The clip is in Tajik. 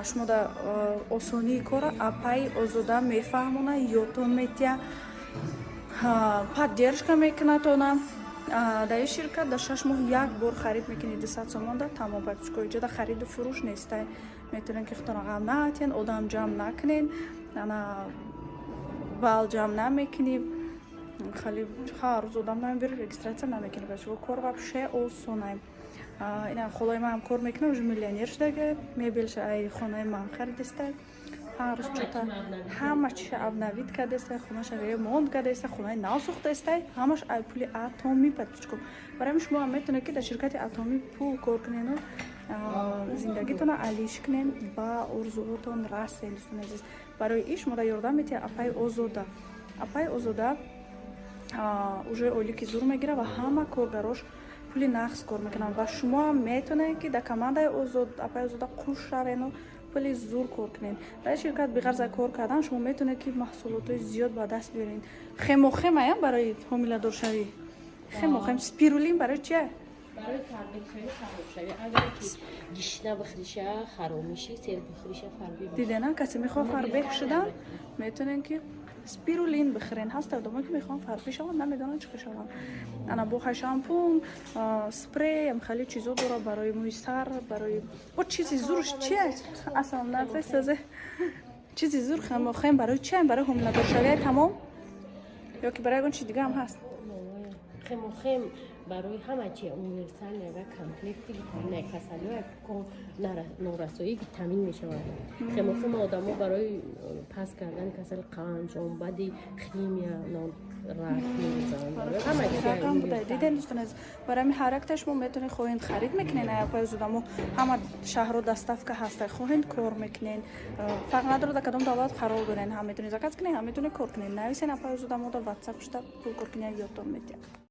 шумо дар осонии кора апай озода мефаҳмона ётон метия поддержка мекунатона. дар ин ширкат дар 6 моҳ як бор харид мекунед 200 сомон да тамом бачко иҷода хариду фурӯш нестай метавонен ки худтон ғам наатен одам ҷамъ накунен бал ҷамъ намекунем хали ҳар рӯз одам намебери регистратсия намекунем бачко кор вообще осонай. ина холои ман кор мекунам уже миллионер шудага мебелша ай хонаи ман харидестай ҳар рӯз чота ҳама чиша обновит кардестай хонаша ремонт кардестай хонаи нав сохтестай ҳамаш ай пули атоми патичко. барои шумо ҳам метавонед ки дар ширкати атоми пул кор кунену зиндагитона алиш кунен ба орзуотон расен. барои ин шумо дар ёрдам метавонед апай озода. апай озода уже ойлики зур мегира ва ҳама коргарош пули нақс кор мекунанд ва шумо ҳам метавонед ки дар командаи апай озода қуш шавену пули зур кор кунед. дар ширкат биғарза кор кардан шумо метавонед ки маҳсулотҳои зиёд ба даст биёред. хемохем ая барои ҳомиладоршавӣ хемохем спирулин барои чия? برای تغییر شوی اگر که گشنه بخریشه خراب میشه سیر بخریشه فربی میشه. دیدن کسی میخواد فربی شدن میتونن که سپیرولین بخرین. هست آدمایی که میخوان فربی شون نمیدونن چی شون. انا بو شامپو سپری هم خیلی چیزا داره برای موی سر برای او چیزی زورش چیه اصلا نفسه چیزی زور خم برای چی برای حامله شوی تمام یا که برای اون چیز دیگه هم هست. خم برای همه چی اونیورسال یا کامپلکت ویتامین کسالی و نورسایی ویتامین میشود. خم آدمو برای پاس کردن کسل قند، جنبدی، خیمیا، نان راه میزنن. همه چی رقم بوده. دیدن دوستان از برای حرکتش ما میتونین خواهید خرید میکنین. اپای زودمو همه شهر و دستاف که هسته خواهید کار میکنین. فرق نداره در کدام دولت قرار دارین. هم میتونین زکات کنین، هم میتونین کار کنین. نویسین اپای زودمو در واتساپ شده کار کنین یادتون میاد.